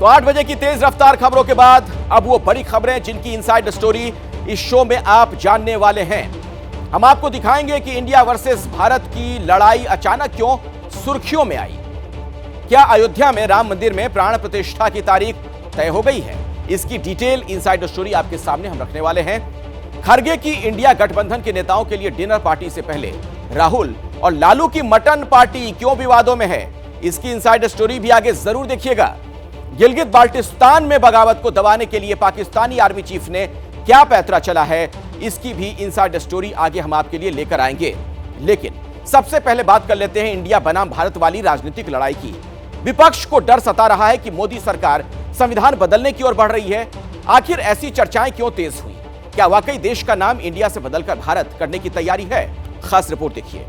तो 8 बजे की तेज रफ्तार खबरों के बाद अब वो बड़ी खबरें जिनकी इनसाइड स्टोरी इस शो में आप जानने वाले हैं। हम आपको दिखाएंगे कि इंडिया वर्सेस भारत की लड़ाई अचानक क्यों सुर्खियों में आई। क्या अयोध्या में राम मंदिर में प्राण प्रतिष्ठा की तारीख तय हो गई है? इसकी डिटेल इनसाइड स्टोरी आपके सामने हम रखने वाले हैं। खरगे की इंडिया गठबंधन के नेताओं के लिए डिनर पार्टी से पहले राहुल और लालू की मटन पार्टी क्यों विवादों में है? इसकी इनसाइड स्टोरी भी आगे जरूर देखिएगा। गिलगित बाल्टिस्तान में बगावत को दबाने के लिए पाकिस्तानी आर्मी चीफ ने क्या पैंतरा चला है, इसकी भी इनसाइड स्टोरी आगे हम आपके लिए लेकर आएंगे। लेकिन सबसे पहले बात कर लेते हैं इंडिया बनाम भारत वाली राजनीतिक लड़ाई की। विपक्ष को डर सता रहा है कि मोदी सरकार संविधान बदलने की ओर बढ़ रही है। आखिर ऐसी चर्चाएं क्यों तेज हुई? क्या वाकई देश का नाम इंडिया से बदलकर भारत करने की तैयारी है? खास रिपोर्ट देखिए।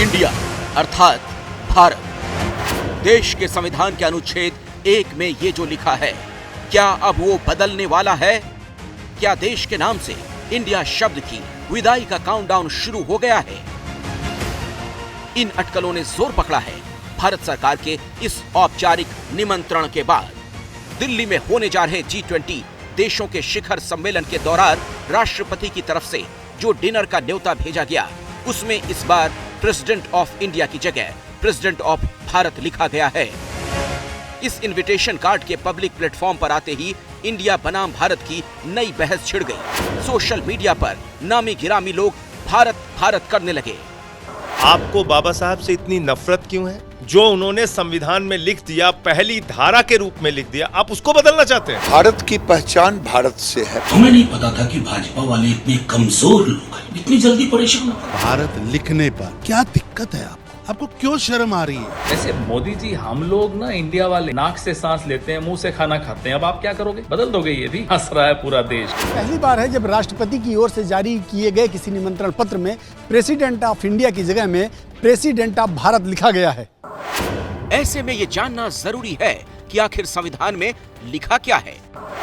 इंडिया अर्थात भारत, देश के संविधान के अनुच्छेद 1 में ये जो लिखा है, क्या अब वो बदलने वाला है? क्या देश के नाम से इंडिया शब्द की विदाई का काउंटडाउन शुरू हो गया है? इन अटकलों ने जोर पकड़ा है भारत सरकार के इस औपचारिक निमंत्रण के बाद। दिल्ली में होने जा रहे G20 देशों के शिखर सम्मेलन के दौरान राष्ट्रपति की तरफ से जो डिनर का न्योता भेजा गया, उसमें इस बार प्रेसिडेंट ऑफ इंडिया की जगह प्रेसिडेंट ऑफ भारत लिखा गया है। इस इनविटेशन कार्ड के पब्लिक प्लेटफॉर्म पर आते ही इंडिया बनाम भारत की नई बहस छिड़ गई। सोशल मीडिया पर नामी गिरामी लोग भारत भारत करने लगे। आपको बाबा साहब से इतनी नफरत क्यों है? जो उन्होंने संविधान में लिख दिया, पहली धारा के रूप में लिख दिया, आप उसको बदलना चाहते हैं? भारत की पहचान भारत से है। हमें नहीं पता था कि भाजपा वाले इतने कमजोर लोग हैं, इतनी जल्दी परेशान। भारत लिखने पर क्या दिक्कत है आपको क्यों शर्म आ रही है? वैसे मोदी जी, हम लोग ना इंडिया वाले नाक से सांस लेते हैं, मुंह से खाना खाते हैं। अब आप क्या करोगे? बदल दोगे? ये भी हंस रहा है पूरा देश। पहली बार है जब राष्ट्रपति की ओर से जारी किए गए किसी निमंत्रण पत्र में प्रेसिडेंट ऑफ इंडिया की जगह में प्रेसिडेंट ऑफ भारत लिखा गया है। ऐसे में ये जानना जरूरी है कि आखिर संविधान में लिखा क्या है।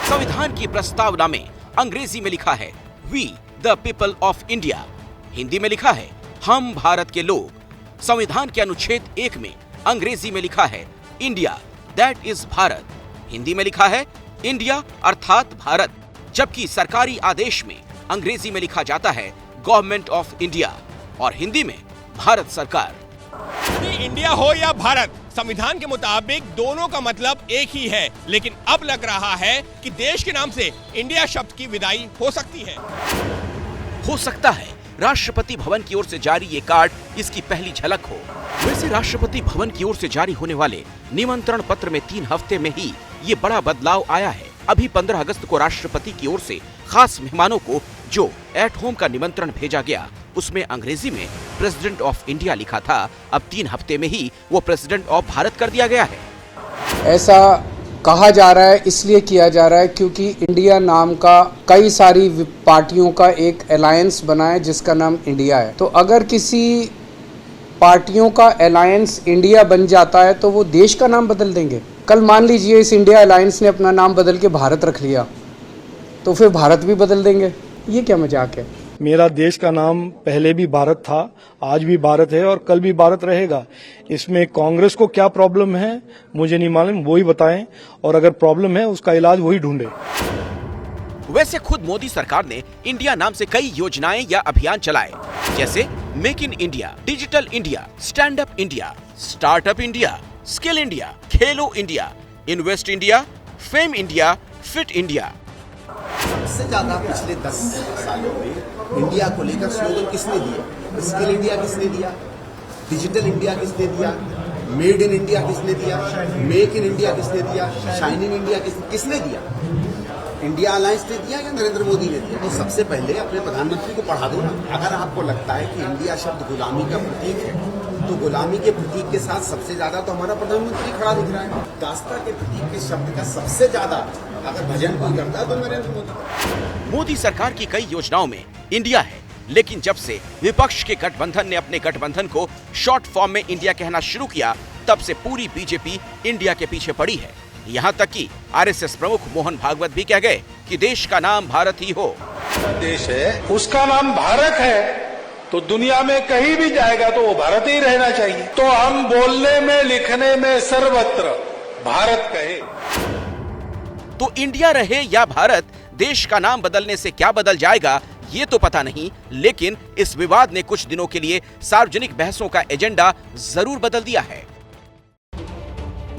संविधान की प्रस्तावना में अंग्रेजी में लिखा है we the people of India, Hindi में लिखा है हम भारत के लोग। संविधान के अनुच्छेद 1 में अंग्रेजी में लिखा है India that is Bharat, Hindi में लिखा है इंडिया अर्थात भारत, जबकि सरकारी आदेश में अंग्रेजी में लिखा जाता है गवर्नमेंट ऑफ इंडिया और हिंदी में भारत सरकार। इंडिया हो या भारत, संविधान के मुताबिक दोनों का मतलब एक ही है। लेकिन अब लग रहा है कि देश के नाम से इंडिया शब्द की विदाई हो सकती है। हो सकता है राष्ट्रपति भवन की ओर से जारी ये कार्ड इसकी पहली झलक हो। वैसे राष्ट्रपति भवन की ओर से जारी होने वाले निमंत्रण पत्र में 3 हफ्ते में ही ये बड़ा बदलाव आया है। अभी 15 अगस्त को राष्ट्रपति की ओर से खास मेहमानों को जो एट होम का निमंत्रण भेजा गया, उसमें अंग्रेजी में प्रेसिडेंट ऑफ इंडिया लिखा था। अब 3 हफ्ते में ही वो प्रेसिडेंट ऑफ भारत कर दिया गया है। ऐसा कहा जा रहा है, इसलिए किया जा रहा है क्योंकि इंडिया नाम का कई सारी पार्टियों का एक अलायंस बना है जिसका नाम इंडिया है। तो अगर किसी पार्टियों का अलायंस इंडिया बन जाता है तो वो देश का नाम बदल देंगे। कल मान लीजिए इस इंडिया अलायंस ने अपना नाम बदल के भारत रख लिया, तो फिर भारत भी बदल देंगे। ये क्या मजाक है? मेरा देश का नाम पहले भी भारत था, आज भी भारत है और कल भी भारत रहेगा। इसमें कांग्रेस को क्या प्रॉब्लम है मुझे नहीं मालूम, वो ही बताएं, और अगर प्रॉब्लम है उसका इलाज वही ढूंढे। वैसे खुद मोदी सरकार ने इंडिया नाम से कई योजनाएं या अभियान चलाए, जैसे make in India, digital India, stand up India, startup India, skill India, Khelo India, invest India, fame India, fit India. सबसे ज्यादा पिछले 10 सालों में इंडिया को लेकर स्लोगन किसने दिया? स्किल इंडिया किसने दिया? डिजिटल इंडिया किसने दिया? मेड इन इंडिया किसने दिया? मेक इन इंडिया किसने दिया? शाइनिंग इंडिया किसने दिया? इंडिया अलायंस ने दिया या नरेंद्र मोदी ने दिया? तो सबसे पहले अपने प्रधानमंत्री को पढ़ा दो ना। अगर आपको लगता है कि इंडिया शब्द गुलामी का प्रतीक है, तो गुलामी के प्रतीक के साथ सबसे ज्यादा तो हमारा प्रधानमंत्री खड़ा दिख रहा है। दास्ता के प्रतीक के शब्द का सबसे ज्यादा अगर भजन कोई करता है तो नरेंद्र मोदी। मोदी सरकार की कई योजनाओं में इंडिया है, लेकिन जब से विपक्ष के गठबंधन ने अपने गठबंधन को शॉर्ट फॉर्म में इंडिया कहना शुरू किया, तब से पूरी बीजेपी इंडिया के पीछे पड़ी है। यहाँ तक कि आरएसएस प्रमुख मोहन भागवत भी कह गए कि देश का नाम भारत ही हो। देश है, उसका नाम भारत है, तो दुनिया में कहीं भी जाएगा तो वो भारत ही रहना चाहिए। तो हम बोलने में, लिखने में सर्वत्र भारत कहे। तो इंडिया रहे या भारत, देश का नाम बदलने से क्या बदल जाएगा ये तो पता नहीं, लेकिन इस विवाद ने कुछ दिनों के लिए सार्वजनिक बहसों का एजेंडा जरूर बदल दिया है।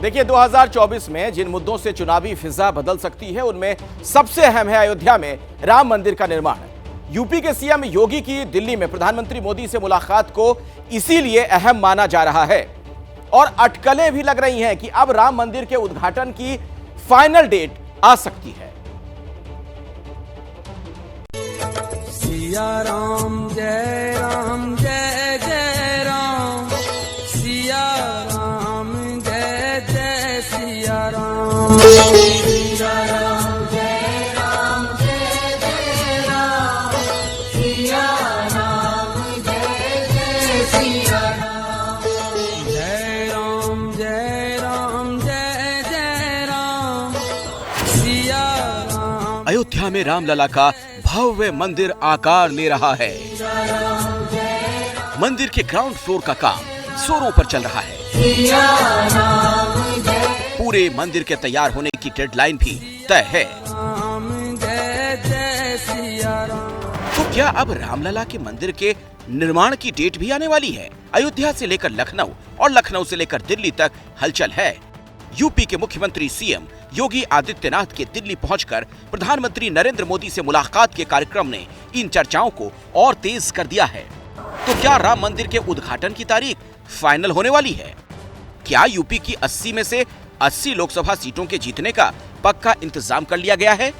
देखिए, 2024 में जिन मुद्दों से चुनावी फिजा बदल सकती है उनमें सबसे अहम है अयोध्या में राम मंदिर का निर्माण। यूपी के सीएम योगी की दिल्ली में प्रधानमंत्री मोदी से मुलाकात को इसीलिए अहम माना जा रहा है और अटकलें भी लग रही हैं कि अब राम मंदिर के उद्घाटन की फाइनल डेट आ सकती है। सिया राम जय जय राम, सिया राम जय जय सिया राम, सिया राम जय जय राम, सिया राम जय जय सिया राम, जय राम जय राम जय जय राम, सिया राम। अयोध्या में रामलला का भव्य मंदिर आकार ले रहा है। मंदिर के ग्राउंड फ्लोर का काम जोरों पर चल रहा है। पूरे मंदिर के तैयार होने की डेडलाइन भी तय है। तो क्या अब रामलला के मंदिर के निर्माण की डेट भी आने वाली है? अयोध्या से लेकर लखनऊ और लखनऊ से लेकर दिल्ली तक हलचल है। यूपी के मुख्यमंत्री सीएम योगी आदित्यनाथ के दिल्ली पहुंचकर प्रधानमंत्री नरेंद्र मोदी से मुलाकात के कार्यक्रम ने इन चर्चाओं को और तेज कर दिया है। तो क्या राम मंदिर के उद्घाटन की तारीख फाइनल होने वाली है? क्या यूपी की 80 में से 80 लोकसभा सीटों के जीतने का पक्का इंतजाम कर लिया गया है?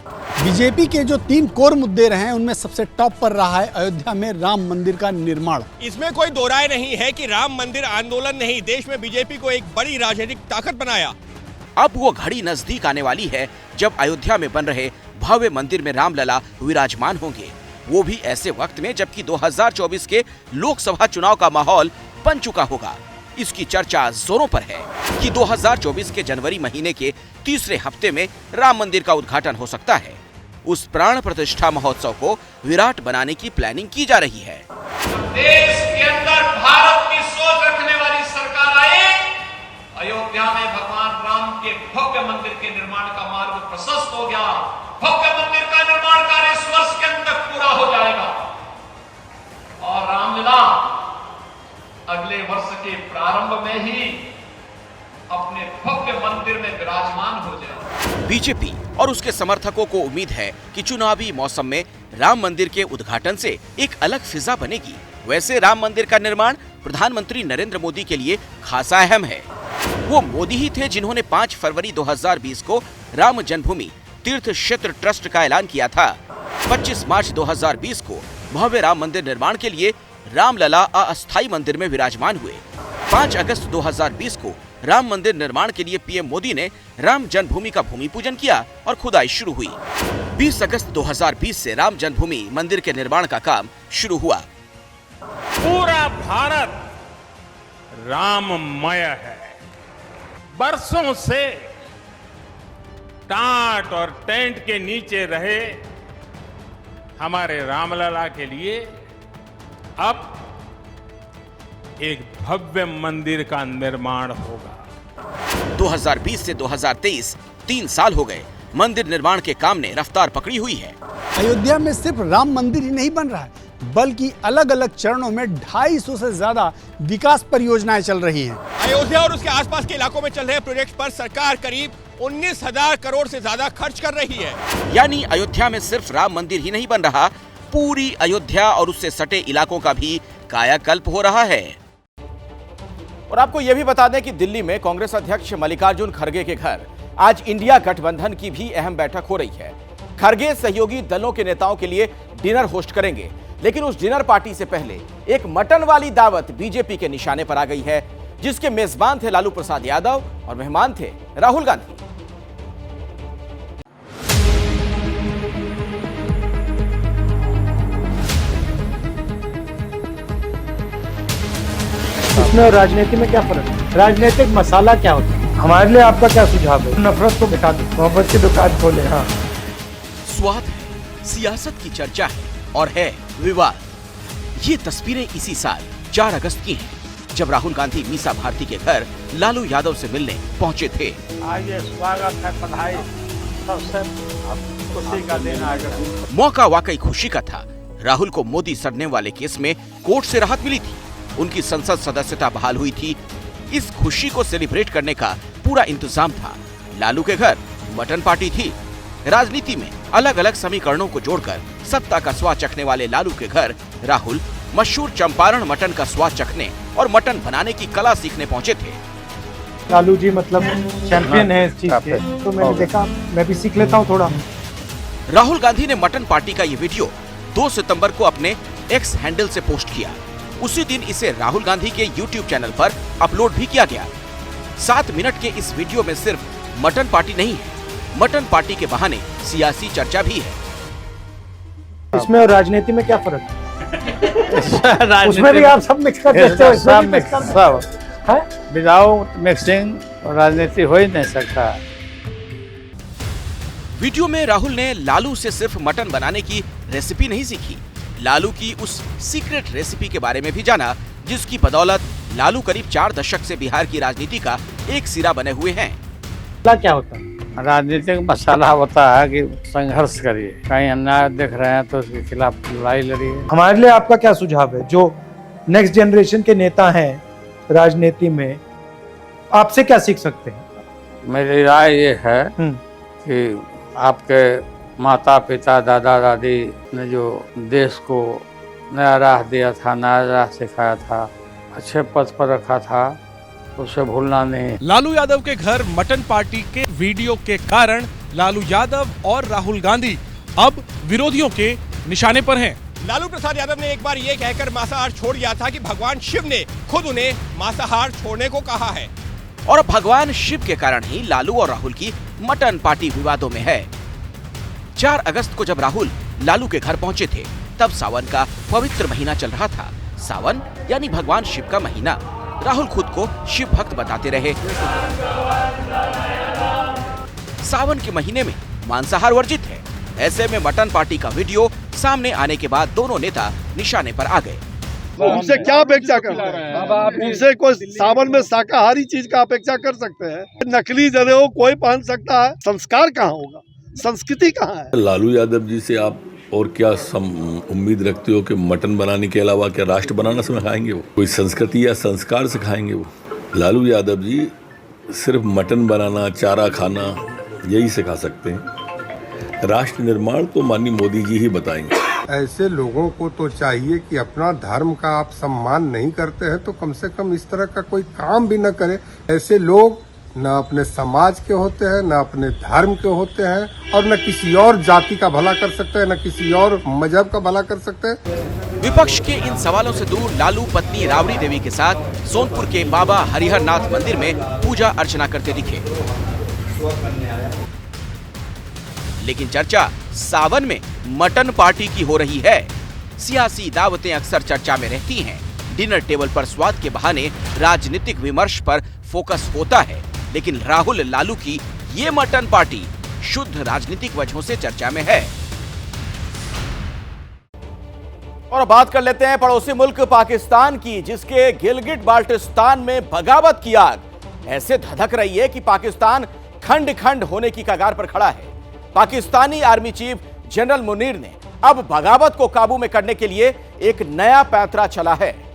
बीजेपी के जो 3 कोर मुद्दे रहे हैं उनमें सबसे टॉप पर रहा है अयोध्या में राम मंदिर का निर्माण। इसमें कोई दो राय नहीं है कि राम मंदिर आंदोलन ने ही देश में बीजेपी को एक बड़ी राजनीतिक ताकत बनाया। अब वो घड़ी नजदीक आने वाली है जब अयोध्या में बन रहे भव्य मंदिर में रामलला विराजमान होंगे, वो भी ऐसे वक्त में जबकि 2024 के लोकसभा चुनाव का माहौल बन चुका होगा। इसकी चर्चा जोरों पर है कि 2024 के जनवरी महीने के तीसरे हफ्ते में राम मंदिर का उद्घाटन हो सकता है। उस प्राण प्रतिष्ठा महोत्सव को विराट बनाने की प्लानिंग की जा रही है। देश के अंदर भारत की सोच रखने वाली सरकार आई, अयोध्या में भगवान राम के भव्य मंदिर के निर्माण का मार्ग प्रशस्त हो गया। भव्य मंदिर का निर्माण कार्य इस वर्ष के अंत तक पूरा हो जाएगा और रामलला अगले वर्ष के प्रारंभ में ही अपने भव्य मंदिर में विराजमान हो जाएगा। बीजेपी और उसके समर्थकों को उम्मीद है कि चुनावी मौसम में राम मंदिर के उद्घाटन से एक अलग फिजा बनेगी। वैसे राम मंदिर का निर्माण प्रधानमंत्री नरेंद्र मोदी के लिए खासा अहम है। वो मोदी ही थे जिन्होंने 5 फरवरी 2020 को राम जन्मभूमि तीर्थ क्षेत्र ट्रस्ट का ऐलान किया था। 25 मार्च 2020 को भव्य राम मंदिर निर्माण के लिए रामलला अस्थायी मंदिर में विराजमान हुए। 5 अगस्त 2020 को राम मंदिर निर्माण के लिए पीएम मोदी ने राम जन्मभूमि का भूमि पूजन किया और खुदाई शुरू हुई। 20 अगस्त 2020 से राम जन्मभूमि मंदिर के निर्माण का काम शुरू हुआ। पूरा भारत राममय है। बरसों से टाट और टेंट के नीचे रहे हमारे रामलला के लिए अब एक भव्य मंदिर का निर्माण होगा। 2020 से 2023 3 साल हो गए। मंदिर निर्माण के काम ने रफ्तार पकड़ी हुई है। अयोध्या में सिर्फ राम मंदिर ही नहीं बन रहा है, बल्कि अलग अलग चरणों में 250 से ज्यादा विकास परियोजनाएं चल रही हैं। अयोध्या और उसके आसपास के इलाकों में चल रहे प्रोजेक्ट पर सरकार करीब 19,000 करोड़ से ज्यादा खर्च कर रही है। यानी अयोध्या में सिर्फ राम मंदिर ही नहीं बन रहा, पूरी अयोध्या और उससे सटे इलाकों का भी कायाकल्प हो रहा है। और आपको यह भी बता दें कि दिल्ली में कांग्रेस अध्यक्ष मल्लिकार्जुन खड़गे के घर आज इंडिया गठबंधन की भी अहम बैठक हो रही है। खड़गे सहयोगी दलों के नेताओं के लिए डिनर होस्ट करेंगे, लेकिन उस डिनर पार्टी से पहले एक मटन वाली दावत बीजेपी के निशाने पर आ गई है, जिसके मेजबान थे लालू प्रसाद यादव और मेहमान थे राहुल गांधी। इसमें और राजनीति में क्या फर्क है? राजनीतिक मसाला क्या होता है? हमारे लिए आपका क्या सुझाव है? नफरत को मिटा दो, मोहब्बत की दुकान खोले। हाँ, स्वाद है, सियासत की चर्चा है और है विवाद। ये तस्वीरें इसी साल 4 अगस्त की हैं, जब राहुल गांधी मीसा भारती के घर लालू यादव से मिलने पहुंचे थे। आइए, स्वागत है, बधाई, सबसे खुशी का दिन आ गया। मौका वाकई खुशी का था। राहुल को मोदी सड़ने वाले केस में कोर्ट से राहत मिली थी, उनकी संसद सदस्यता बहाल हुई थी। इस खुशी को सेलिब्रेट करने का पूरा इंतजाम था। लालू के घर मटन पार्टी थी। राजनीति में अलग अलग समीकरणों को जोड़कर सत्ता का स्वाद चखने वाले लालू के घर राहुल मशहूर चंपारण मटन का स्वाद चखने और मटन बनाने की कला सीखने पहुंचे थे। लालू जी मतलब चैंपियन है इस चीज के, तो मैंने देखा मैं भी सीख लेता हूँ थोड़ा। राहुल गांधी ने मटन पार्टी का ये वीडियो 2 सितंबर को अपने एक्स हैंडल से पोस्ट किया। उसी दिन इसे राहुल गांधी के YouTube चैनल पर अपलोड भी किया गया। 7 मिनट के इस वीडियो में सिर्फ मटन पार्टी नहीं है, मटन पार्टी के बहाने सियासी चर्चा भी है। इसमें और राजनीति में क्या फर्क है? उसमें भी आप सब मिक्स कर देते हो। सब विदाउट मिक्सिंग राजनीति हो ही नहीं सकता। वीडियो में राहुल ने लालू से सिर्फ मटन बनाने की रेसिपी नहीं सीखी, लालू की उस सीक्रेट रेसिपी के बारे में भी जाना, जिसकी बदौलत लालू करीब 4 दशक से बिहार की राजनीति का एक सिरा बने हुए हैं। क्या होता है? राजनीतिक मसाला होता है कि संघर्ष करिए, कहीं अन्याय देख रहे हैं तो उसके खिलाफ लड़ाई लड़िए। हमारे लिए आपका क्या सुझाव है? जो नेक्स्ट जनरेशन के नेता हैं राजनीति में, आपसे क्या सीख सकते हैं? मेरी राय ये है कि आपके माता पिता दादा दादी ने जो देश को नया राह दिया था, नया राह सिखाया था, अच्छे पद पर रखा था, उसे भूलना नहीं। लालू यादव के घर मटन पार्टी के वीडियो के कारण लालू यादव और राहुल गांधी अब विरोधियों के निशाने पर हैं। लालू प्रसाद यादव ने एक बार ये कहकर मांसाहार छोड़ दिया था कि भगवान शिव ने खुद उन्हें मांसाहार छोड़ने को कहा है। और भगवान शिव के कारण ही लालू और राहुल की मटन पार्टी विवादों में है। 4 अगस्त को जब राहुल लालू के घर पहुंचे थे, तब सावन का पवित्र महीना चल रहा था। सावन यानी भगवान शिव का महीना। राहुल खुद को शिव भक्त बताते रहे। सावन के महीने में मांसाहार वर्जित है। ऐसे में मटन पार्टी का वीडियो सामने आने के बाद दोनों नेता निशाने पर आ गए। उनसे क्या अपेक्षा कर रहे हैं? उनसे कोई सावन में शाकाहारी चीज का अपेक्षा कर सकते हैं? नकली जनेऊ कोई पहन सकता है, संस्कार कहाँ होगा, संस्कृति कहाँ है? लालू यादव जी से आप और क्या उम्मीद रखते हो कि मटन बनाने के अलावा क्या राष्ट्र बनाना सिखाएंगे? वो कोई संस्कृति या संस्कार सिखाएंगे? वो लालू यादव जी सिर्फ मटन बनाना, चारा खाना यही सिखा सकते हैं। राष्ट्र निर्माण तो माननीय मोदी जी ही बताएंगे। ऐसे लोगों को तो चाहिए कि अपना धर्म का आप सम्मान नहीं करते हैं तो कम से कम इस तरह का कोई काम भी न करें। ऐसे लोग न अपने समाज के होते हैं, न अपने धर्म के होते हैं, और न किसी और जाति का भला कर सकते हैं, न किसी और मजहब का भला कर सकते हैं। विपक्ष के इन सवालों से दूर लालू पत्नी राबड़ी देवी के साथ सोनपुर के बाबा हरिहर नाथ मंदिर में पूजा अर्चना करते दिखे। लेकिन चर्चा सावन में मटन पार्टी की हो रही है। सियासी दावतें अक्सर चर्चा में रहती हैं। डिनर टेबल पर स्वाद के बहाने राजनीतिक विमर्श पर फोकस होता है, लेकिन राहुल लालू की ये मटन पार्टी शुद्ध राजनीतिक वजहों से चर्चा में है। और बात कर लेते हैं पड़ोसी मुल्क पाकिस्तान की, जिसके गिलगिट बाल्टिस्तान में बगावत की आग ऐसे धधक रही है कि पाकिस्तान खंड खंड होने की कगार पर खड़ा है। Pakistani army chief general Munir ने अब बगावत को काबू में करने के लिए एक नया पैंतरा चला है।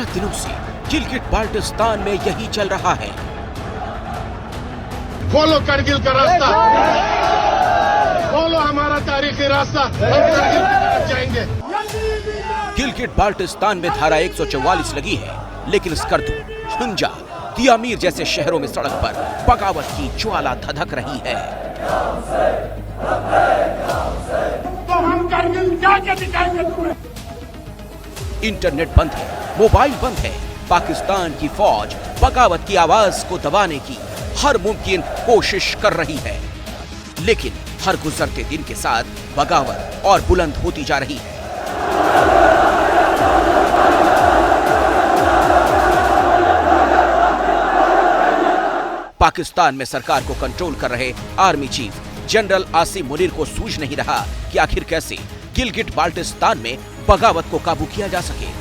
दिनों से गिलगिट बाल्टिस्तान में यही चल रहा है। फॉलो करगिल का रास्ता, फॉलो हमारा तारीखी रास्ता, जाएंगे। गिलगिट बाल्टिस्तान में धारा 144 लगी है, लेकिन स्कर्दू, हुंजा, दियामीर जैसे शहरों में सड़क पर बगावत की ज्वाला धधक रही है। तो हम करगिल जाके दिखाएंगे तुम्हें। इंटरनेट बंद है, मोबाइल बंद है, पाकिस्तान की फौज बगावत की आवाज को दबाने की हर मुमकिन कोशिश कर रही है, लेकिन हर गुजरते दिन के साथ बगावत और बुलंद होती जा रही है। पाकिस्तान में सरकार को कंट्रोल कर रहे army chief general Asim Munir को सूझ नहीं रहा कि आखिर कैसे गिलगिट बाल्टिस्तान में बगावत को काबू किया जा सके।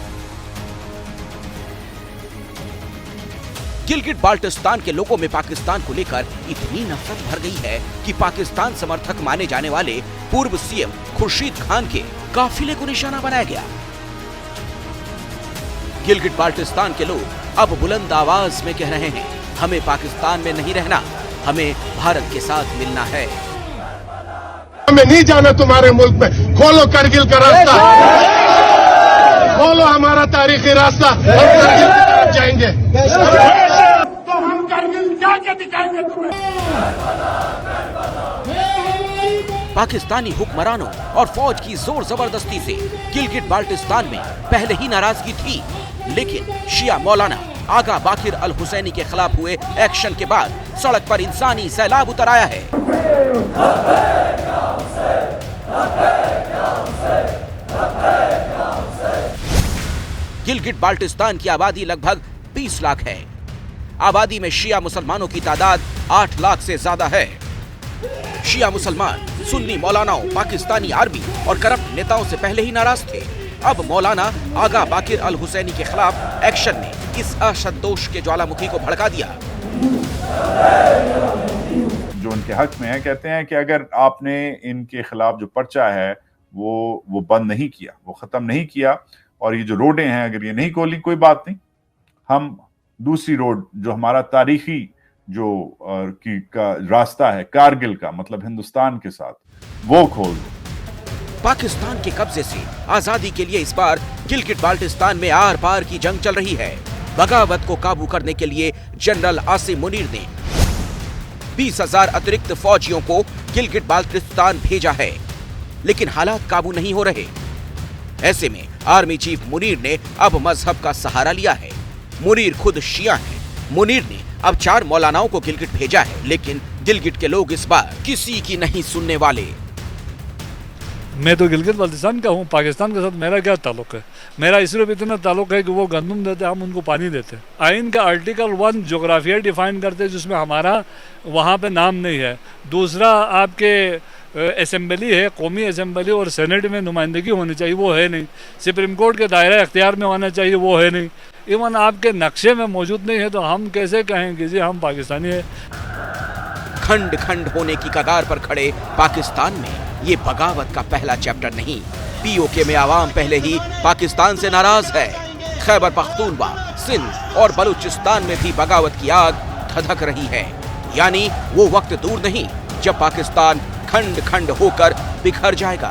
गिलगिट बाल्टिस्तान के लोगों में पाकिस्तान को लेकर इतनी नफरत भर गई है कि पाकिस्तान समर्थक माने जाने वाले पूर्व सीएम खुर्शीद खान के काफिले को निशाना बनाया गया। गिलगिट बाल्टिस्तान के लोग अब बुलंद आवाज में कह रहे हैं, हमें पाकिस्तान में नहीं रहना, हमें भारत के साथ मिलना है। हमें नहीं जाना तुम्हारे मुल्क में, खोलो करगिल का रास्ता, खोलो हमारा तारीखी रास्ता, हम करगिल की तरफ जाएंगे। तो हम करगिल जाके दिखाएंगे तुम्हें। पाकिस्तानी हुक्मरानों और फौज की जोर जबरदस्ती से गिलगिट बाल्टिस्तान में पहले ही नाराजगी थी, लेकिन शिया मौलाना आगा बाकिर अल हुसैनी के खिलाफ हुए एक्शन के बाद सड़क पर इंसानी सैलाब उतर आया है। गिलगिट बाल्टिस्तान की आबादी लगभग 20 लाख है। आबादी में शिया मुसलमानों की तादाद 8 लाख से ज्यादा है। शिया मुसलमान सुन्नी मौलानाओं, पाकिस्तानी आर्मी और करप्ट नेताओं से पहले ही नाराज थे। अब मौलाना आगा बाकिर अल हुसैनी के खिलाफ एक्शन ने इस असंतोष के ज्वालामुखी को भड़का दिया। जो उनके हक में है, कहते हैं कि अगर आपने इनके खिलाफ जो पर्चा है वो बंद नहीं किया, वो खत्म नहीं किया, और ये जो रोडें हैं अगर ये नहीं खोली, कोई बात नहीं, हम दूसरी रोड जो हमारा तारीखी जो का रास्ता है कारगिल का, मतलब हिंदुस्तान के साथ, वो खोल दो। पाकिस्तान के कब्जे से आजादी के लिए इस बार गिलगिट बाल्टिस्तान में आर पार की जंग चल रही है। बगावत को काबू करने के लिए जनरल आसिम मुनीर ने 20,000 अतिरिक्त फौजियों को गिलगिट बाल्टिस्तान भेजा है, लेकिन हालात काबू नहीं हो रहे। ऐसे में आर्मी चीफ मुनीर ने अब मजहब का सहारा लिया है। मुनीर खुद शिया है। मुनीर ने अब 4 मौलानाओं को गिलगिट भेजा है, लेकिन गिलगिट के लोग इस बार किसी की नहीं सुनने वाले। मैं तो गिलगित बाल्टिस्तान का हूँ, पाकिस्तान के साथ मेरा क्या ताल्लुक है? मेरा इसलिए इतना ताल्लुक है कि वो गंदम देते, हम उनको पानी देते। आइन का आर्टिकल 1 जोग्राफिया डिफाइन करते हैं, जिसमें हमारा वहाँ पे नाम नहीं है। दूसरा, आपके असेंबली है, कौमी असेंबली और सेनेट में नुमाइंदगी होनी चाहिए, वो है नहीं। सुप्रीम कोर्ट के दायरा अख्तियार में होना चाहिए, वो है नहीं। इवन आपके नक्शे में मौजूद नहीं है, तो हम कैसे कहेंगे जी हम पाकिस्तानी है? खंड खंड होने की कगार पर खड़े पाकिस्तान में ये बगावत का पहला चैप्टर नहीं। पीओके में आवाम पहले ही पाकिस्तान से नाराज है। खैबर पख्तूनख्वा, सिंध और बलूचिस्तान में भी बगावत की आग धधक रही है। यानी वो वक्त दूर नहीं जब पाकिस्तान खंड खंड होकर बिखर जाएगा।